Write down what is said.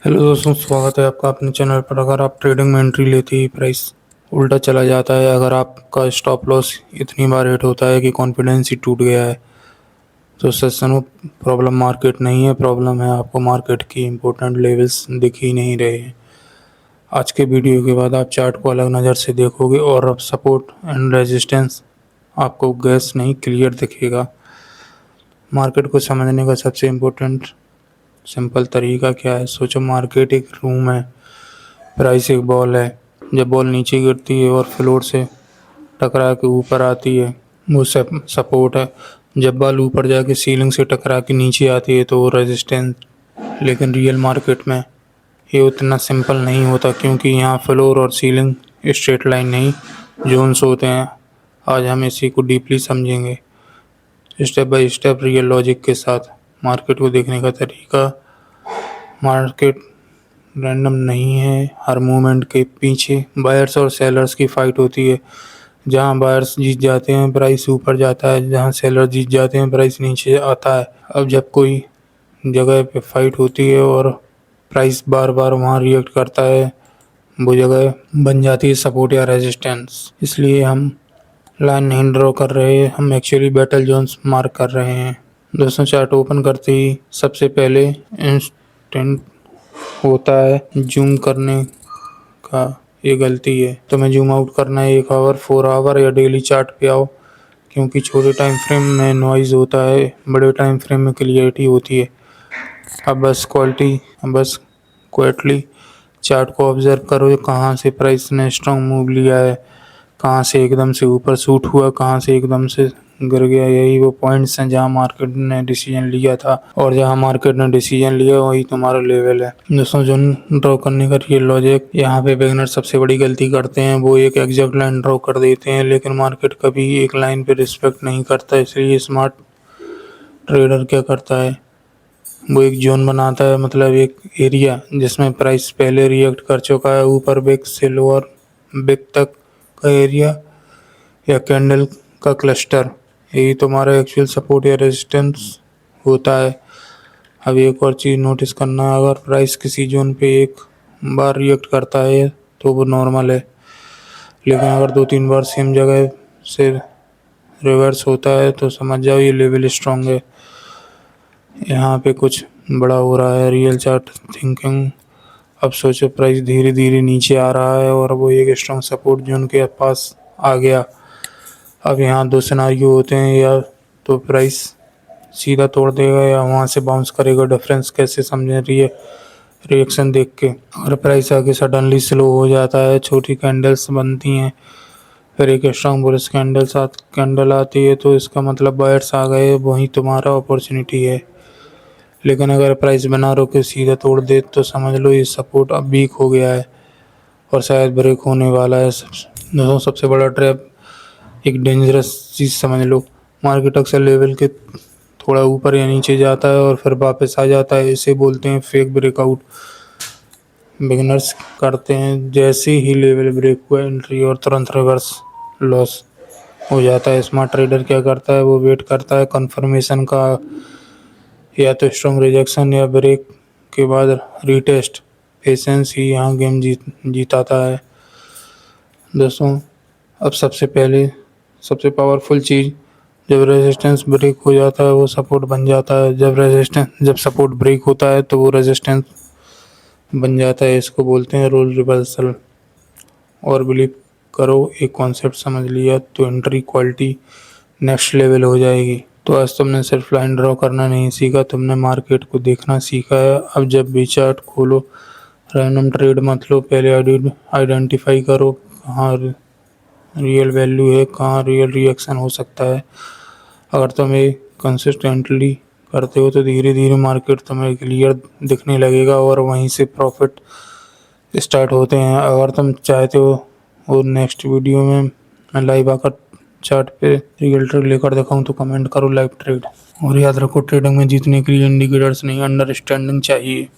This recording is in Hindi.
हेलो दोस्तों, स्वागत है आपका अपने चैनल पर। अगर आप ट्रेडिंग में एंट्री लेते ही प्राइस उल्टा चला जाता है, अगर आपका स्टॉप लॉस इतनी बार हिट होता है कि कॉन्फिडेंस ही टूट गया है, तो सच में प्रॉब्लम मार्केट नहीं है, प्रॉब्लम है आपको मार्केट की इम्पोर्टेंट लेवल्स दिख ही नहीं रहे हैं। आज के वीडियो के बाद आप चार्ट को अलग नज़र से देखोगे और अब सपोर्ट एंड रेजिस्टेंस आपको गैस नहीं क्लियर दिखेगा। मार्केट को समझने का सबसे इम्पोर्टेंट सिंपल तरीका क्या है? सोचो, मार्केट एक रूम है, प्राइस एक बॉल है। जब बॉल नीचे गिरती है और फ्लोर से टकरा के ऊपर आती है, वो सपोर्ट है। जब बॉल ऊपर जाके सीलिंग से टकरा के नीचे आती है तो वो रेजिस्टेंस। लेकिन रियल मार्केट में ये उतना सिंपल नहीं होता, क्योंकि यहाँ फ्लोर और सीलिंग स्ट्रेट लाइन नहीं, जोन्स होते हैं। आज हम इसी को डीपली समझेंगे, step by step, real logic के साथ। मार्केट को देखने का तरीका: मार्केट रैंडम नहीं है, हर मूवमेंट के पीछे बायर्स और सेलर्स की फाइट होती है। जहां बायर्स जीत जाते हैं प्राइस ऊपर जाता है, जहां सेलर जीत जाते हैं प्राइस नीचे आता है। अब जब कोई जगह पे फाइट होती है और प्राइस बार बार वहां रिएक्ट करता है, वो जगह बन जाती है सपोर्ट या रेजिस्टेंस। इसलिए हम लाइन नहीं ड्रॉ कर रहे हैं, हम एक्चुअली बैटल जोन्स मार्क कर रहे हैं। दोस्तों, चार्ट ओपन करते ही सबसे पहले इंस्टेंट होता है जूम करने का। ये गलती है, तुम्हें जूम आउट करना है 1 आवर, 4 आवर या डेली चार्ट पे आओ, क्योंकि छोटे टाइम फ्रेम में नॉइज होता है, बड़े टाइम फ्रेम में क्लियरिटी होती है। अब बस क्वाइटली चार्ट को ऑब्जर्व करो, कहाँ से प्राइस ने स्ट्रॉन्ग मूव लिया है, कहाँ से एकदम से ऊपर शूट हुआ, कहाँ से एकदम से गिर गया। यही वो पॉइंट्स हैं जहाँ मार्केट ने डिसीजन लिया था, और जहाँ मार्केट ने डिसीजन लिया वही तुम्हारा लेवल है। दोस्तों, जोन ड्रॉ करने का रियल लॉजिक: यहाँ पे बिगिनर सबसे बड़ी गलती करते हैं, वो एक एग्जैक्ट लाइन ड्रॉ कर देते हैं, लेकिन मार्केट कभी एक लाइन पे रिस्पेक्ट नहीं करता। इसलिए स्मार्ट ट्रेडर क्या करता है, वो एक जोन बनाता है, मतलब एक एरिया जिसमें प्राइस पहले रिएक्ट कर चुका है, ऊपर बिग से लोअर बिग तक का एरिया या कैंडल का क्लस्टर। यही तुम्हारा एक्चुअल सपोर्ट या रेजिस्टेंस होता है। अब एक और चीज़ नोटिस करना, अगर प्राइस किसी जोन पे एक बार रिएक्ट करता है तो वो नॉर्मल है, लेकिन अगर 2-3 बार सेम जगह से रिवर्स होता है तो समझ जाओ ये लेवल स्ट्रॉन्ग है। यहाँ पे कुछ बड़ा हो रहा है। रियल चार्ट थिंकिंग: अब सोचो, प्राइस धीरे धीरे नीचे आ रहा है और वो एक स्ट्रॉन्ग सपोर्ट जोन के पास आ गया। अब यहाँ 2 सिनारियो होते हैं, या तो प्राइस सीधा तोड़ देगा या वहाँ से बाउंस करेगा। डिफरेंस कैसे समझें? रिएक्शन देख के। अगर प्राइस आगे सडनली स्लो हो जाता है, छोटी कैंडल्स बनती हैं, फिर एक स्ट्रॉन्ग बुलिश कैंडल आती है, तो इसका मतलब बायर्स आ गए, वही तुम्हारा अपॉर्चुनिटी है। लेकिन अगर प्राइस बिना रुके सीधा तोड़ दे तो समझ लो ये सपोर्ट अब वीक हो गया है और शायद ब्रेक होने वाला है। दोस्तों, सबसे बड़ा ट्रैप एक डेंजरस चीज़ समझ लो: मार्केट अक्सर लेवल के थोड़ा ऊपर या नीचे जाता है और फिर वापस आ जाता है। इसे बोलते हैं फेक ब्रेकआउट। बिगिनर्स करते हैं, जैसे ही लेवल ब्रेक हुआ एंट्री और तुरंत रिवर्स लॉस हो जाता है। स्मार्ट ट्रेडर क्या करता है, वो वेट करता है कंफर्मेशन का, या तो स्ट्रॉन्ग रिजेक्शन या ब्रेक के बाद रीटेस्ट। पेशेंस ही यहाँ गेम जीताता है। दोस्तों, अब सबसे पावरफुल चीज़: जब रेजिस्टेंस ब्रेक हो जाता है वो सपोर्ट बन जाता है, जब सपोर्ट ब्रेक होता है तो वो रेजिस्टेंस बन जाता है। इसको बोलते हैं रोल रिवर्सल। और बिलीव करो, एक कॉन्सेप्ट समझ लिया तो एंट्री क्वालिटी नेक्स्ट लेवल हो जाएगी। तो आज तुमने सिर्फ लाइन ड्रॉ करना नहीं सीखा, तुमने मार्केट को देखना सीखा है। अब जब भी चार्ट खोलो, रैंडम ट्रेड मत लो, पहले आइडेंटिफाई करो कहाँ रियल वैल्यू है, कहाँ रियल रिएक्शन हो सकता है। अगर तुम ये कंसिस्टेंटली करते हो तो धीरे धीरे मार्केट तुम्हें क्लियर दिखने लगेगा और वहीं से प्रॉफिट स्टार्ट होते हैं। अगर तुम चाहते हो और नेक्स्ट वीडियो में मैं लाइव आकर चार्ट पे रियल ट्रेड लेकर दिखाऊं तो कमेंट करो लाइव ट्रेड। और याद रखो, ट्रेडिंग में जीतने के लिए इंडिकेटर्स नहीं, अंडरस्टैंडिंग चाहिए।